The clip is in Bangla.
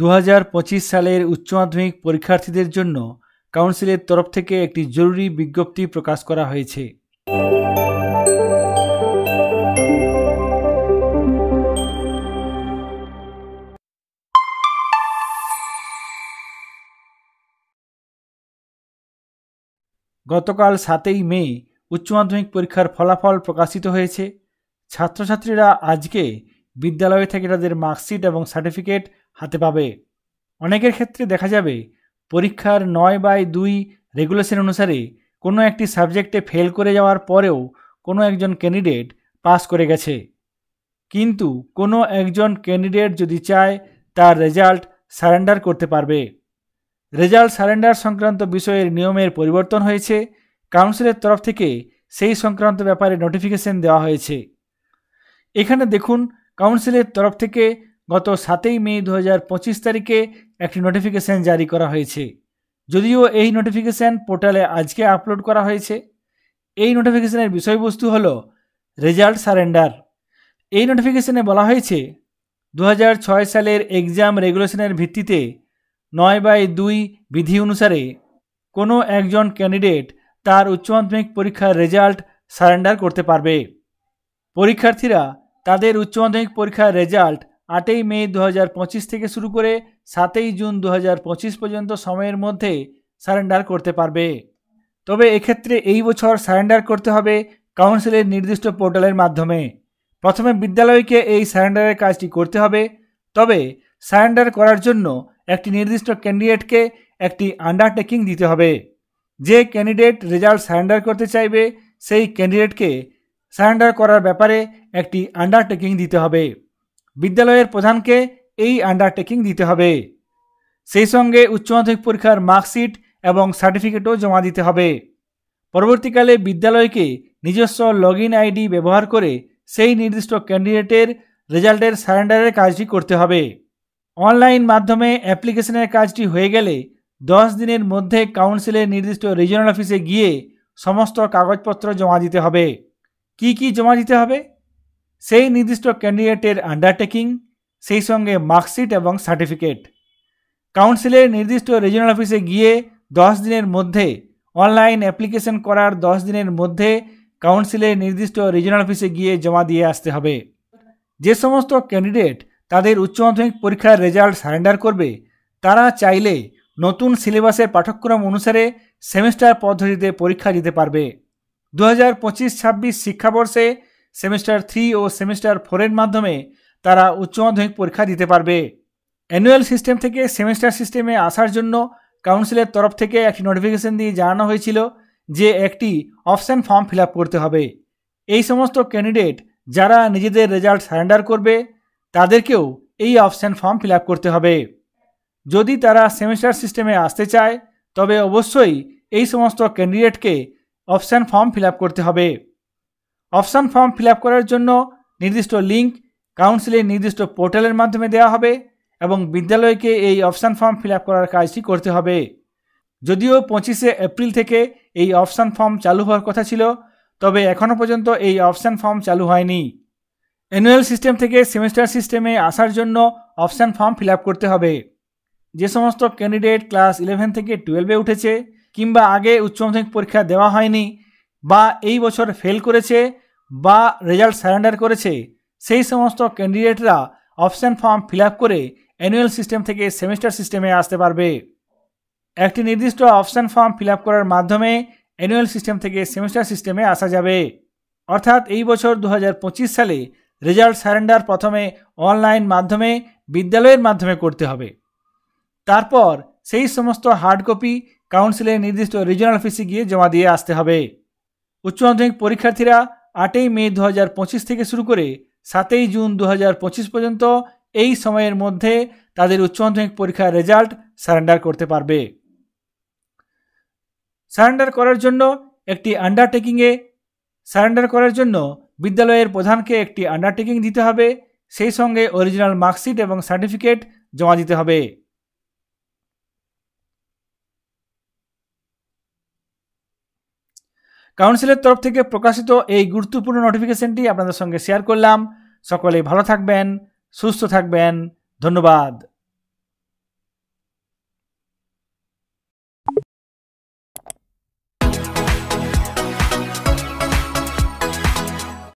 2025 সালের উচ্চ মাধ্যমিক পরীক্ষার্থীদের জন্য কাউন্সিলের তরফ থেকে একটি জরুরি বিজ্ঞপ্তি প্রকাশ করা হয়েছে। গতকাল 7ই মে উচ্চ মাধ্যমিক পরীক্ষার ফলাফল প্রকাশিত হয়েছে। ছাত্রছাত্রীরা আজকে বিদ্যালয় থেকে তাদের মার্কশিট এবং সার্টিফিকেট হাতে পাবে। অনেকের ক্ষেত্রে দেখা যাবে পরীক্ষার 9/2 রেগুলেশন অনুসারে কোনো একটি সাবজেক্টে ফেল করে যাওয়ার পরেও কোনো একজন ক্যান্ডিডেট পাস করে গেছে, কিন্তু কোনো একজন ক্যান্ডিডেট যদি চায় তার রেজাল্ট সারেন্ডার করতে পারবে। রেজাল্ট সারেন্ডার সংক্রান্ত বিষয়ের নিয়মের পরিবর্তন হয়েছে। কাউন্সিলের তরফ থেকে সেই সংক্রান্ত ব্যাপারে নোটিফিকেশন দেওয়া হয়েছে। এখানে দেখুন, কাউন্সিলের তরফ থেকে গত 7ই মে 2025 তারিখে একটি নোটিফিকেশন জারি করা হয়েছে। যদিও এই নোটিফিকেশন পোর্টালে আজকে আপলোড করা হয়েছে। এই নোটিফিকেশনের বিষয়বস্তু হলো রেজাল্ট সারেন্ডার। এই নোটিফিকেশনে বলা হয়েছে 2006 সালের এক্সাম রেগুলেশনের ভিত্তিতে 9/2 বিধি অনুসারে কোনো একজন ক্যান্ডিডেট তার উচ্চ মাধ্যমিক পরীক্ষার রেজাল্ট সারেন্ডার করতে পারবে। পরীক্ষার্থীরা তাদের উচ্চ মাধ্যমিক পরীক্ষার রেজাল্ট 8ই মে 2025 থেকে শুরু করে 7ই জুন 2025 পর্যন্ত সময়ের মধ্যে সারেন্ডার করতে পারবে। তবে এক্ষেত্রে এই বছর সারেন্ডার করতে হবে কাউন্সিলের নির্দিষ্ট পোর্টালের মাধ্যমে। প্রথমে বিদ্যালয়কে এই সারেন্ডারের কাজটি করতে হবে। তবে সারেন্ডার করার জন্য একটি নির্দিষ্ট ক্যান্ডিডেটকে একটি আন্ডারটেকিং দিতে হবে। যে ক্যান্ডিডেট রেজাল্ট সারেন্ডার করতে চাইবে সেই ক্যান্ডিডেটকে সারেন্ডার করার ব্যাপারে একটি আন্ডারটেকিং দিতে হবে। বিদ্যালয়ের প্রধানকে এই আন্ডারটেকিং দিতে হবে। সেই সঙ্গে উচ্চ মাধ্যমিক পরীক্ষার মার্কশিট এবং সার্টিফিকেটও জমা দিতে হবে। পরবর্তীকালে বিদ্যালয়কে নিজস্ব লগইন আইডি ব্যবহার করে সেই নির্দিষ্ট ক্যান্ডিডেটের রেজাল্টের সারেন্ডারের কাজটি করতে হবে। অনলাইন মাধ্যমে অ্যাপ্লিকেশনের কাজটি হয়ে গেলে 10 দিনের মধ্যে কাউন্সিলের নির্দিষ্ট রিজিওনাল অফিসে গিয়ে সমস্ত কাগজপত্র জমা দিতে হবে। কি কি জমা দিতে হবে? সেই নির্দিষ্ট ক্যান্ডিডেটের আন্ডারটেকিং, সেই সঙ্গে মার্কশিট এবং সার্টিফিকেট। কাউন্সিলের নির্দিষ্ট রিজিওনাল অফিসে গিয়ে 10 দিনের মধ্যে, অনলাইন অ্যাপ্লিকেশন করার 10 দিনের মধ্যে কাউন্সিলের নির্দিষ্ট রিজিওনাল অফিসে গিয়ে জমা দিয়ে আসতে হবে। যে সমস্ত ক্যান্ডিডেট তাদের উচ্চ মাধ্যমিক পরীক্ষার রেজাল্ট সারেন্ডার করবে তারা চাইলে নতুন সিলেবাসের পাঠ্যক্রম অনুসারে সেমিস্টার পদ্ধতিতে পরীক্ষা দিতে পারবে। 2025-26 শিক্ষাবর্ষে সেমিস্টার 3 ও সেমিস্টার 4 এর মাধ্যমে তারা উচ্চ মাধ্যমিক পরীক্ষা দিতে পারবে। অ্যানুয়াল সিস্টেম থেকে সেমিস্টার সিস্টেমে আসার জন্য কাউন্সিলের তরফ থেকে একটি নোটিফিকেশন দিয়ে জানানো হয়েছিল যে একটি অপশন ফর্ম ফিল আপ করতে হবে। এই সমস্ত ক্যান্ডিডেট যারা নিজেদের রেজাল্ট সারেন্ডার করবে তাদেরকেও এই অপশন ফর্ম ফিল আপ করতে হবে। যদি তারা সেমিস্টার সিস্টেমে আসতে চায় তবে অবশ্যই এই সমস্ত ক্যান্ডিডেটকে অপশন ফর্ম ফিল আপ করতে হবে। অপশন ফর্ম ফিল আপ করার জন্য নির্দিষ্ট লিঙ্ক কাউন্সিলের নির্দিষ্ট পোর্টালের মাধ্যমে দেওয়া হবে এবং বিদ্যালয়কে এই অপশন ফর্ম ফিল আপ করার কাজটি করতে হবে। যদিও 25শে এপ্রিল থেকে এই অপশন ফর্ম চালু হওয়ার কথা ছিল, তবে এখনও পর্যন্ত এই অপশন ফর্ম চালু হয়নি। অ্যানুয়াল সিস্টেম থেকে সেমিস্টার সিস্টেমে আসার জন্য অপশন ফর্ম ফিল আপ করতে হবে। যে সমস্ত ক্যান্ডিডেট ক্লাস 11 থেকে 12-এ উঠেছে কিংবা আগে উচ্চ মাধ্যমিক পরীক্ষা দেওয়া হয়নি বা এই বছর ফেল করেছে বা রেজাল্ট সারেন্ডার করেছে, সেই সমস্ত ক্যান্ডিডেটরা অপশন ফর্ম ফিল আপ করে অ্যানুয়াল সিস্টেম থেকে সেমিস্টার সিস্টেমে আসতে পারবে। একটি নির্দিষ্ট অপশন ফর্ম ফিল আপ করার মাধ্যমে অ্যানুয়াল সিস্টেম থেকে সেমিস্টার সিস্টেমে আসা যাবে। অর্থাৎ এই বছর 2025 সালে রেজাল্ট সারেন্ডার প্রথমে অনলাইন মাধ্যমে বিদ্যালয়ের মাধ্যমে করতে হবে। তারপর সেই সমস্ত হার্ড কপি কাউন্সিলের নির্দিষ্ট রিজিওনাল অফিসে গিয়ে জমা দিয়ে আসতে হবে। উচ্চ মাধ্যমিক পরীক্ষার্থীরা 8ই মে 2025 থেকে শুরু করে 7ই জুন 2025 পর্যন্ত এই সময়ের মধ্যে তাদের উচ্চ মাধ্যমিক পরীক্ষার রেজাল্ট সারেন্ডার করতে পারবে। সারেন্ডার করার জন্য বিদ্যালয়ের প্রধানকে একটি আন্ডারটেকিং দিতে হবে, সেই সঙ্গে অরিজিনাল মার্কশিট এবং সার্টিফিকেট জমা দিতে হবে। কাউন্সিলের তরফ থেকে প্রকাশিত এই গুরুত্বপূর্ণ নোটিফিকেশনটি আপনাদের সঙ্গে শেয়ার করলাম। সকলে ভালো থাকবেন, সুস্থ থাকবেন। ধন্যবাদ।